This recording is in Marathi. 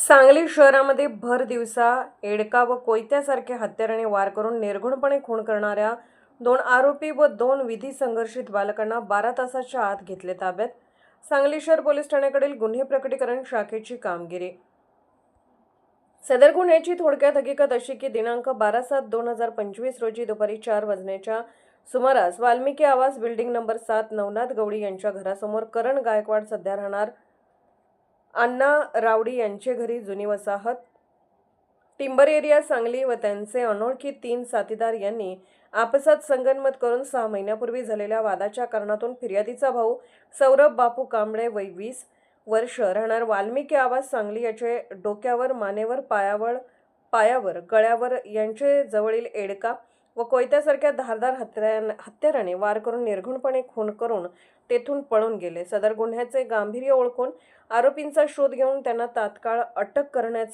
सांगली शहरामध्ये भर दिवसा एडका व कोयत्यासारख्या हत्याराने वार करून निर्घृणपणे खून करणाऱ्या 2 आरोपी व 2 विधी संघर्षित बालकांना 12 तासाच्या आत घेतले ताब्यात. सांगली शहर पोलीस ठाण्याकडील गुन्हे प्रकटीकरण शाखेची कामगिरी. सदर गुन्ह्याची थोडक्यात हकीकत अशी की दिनांक 12/7/2025 रोजी दुपारी 4 वाजण्याच्या सुमारास वाल्मिकी आवास बिल्डिंग नंबर 7 नवनाथ गवळी यांच्या घरासमोर करण गायकवाड सध्या राहणार अण्णा रावडी यांचे घरी जुनी वसाहत टिंबर एरिया सांगली व त्यांचे अनोळखी 3 साथीदार यांनी आपसात संगनमत करून 6 महिन्यापूर्वी झालेल्या वादाच्या कारणातून फिर्यादीचा भाऊ सौरभ बापू कांबळे वय 20 वर्ष राहणार वाल्मिकी आवास सांगली याचे डोक्यावर, मानेवर, पायावर, गळ्यावर यांचे जवळील एडका व कोयत्यासारख्या धारदार हत्याराने वार करून निर्घृणपणे खून करून तेथून पळून गेले. सदर गुन्ह्याचे गांभीर्य ओळखून आरोपींचा शोध घेऊन त्यांना तात्काळ अटक करण्याचे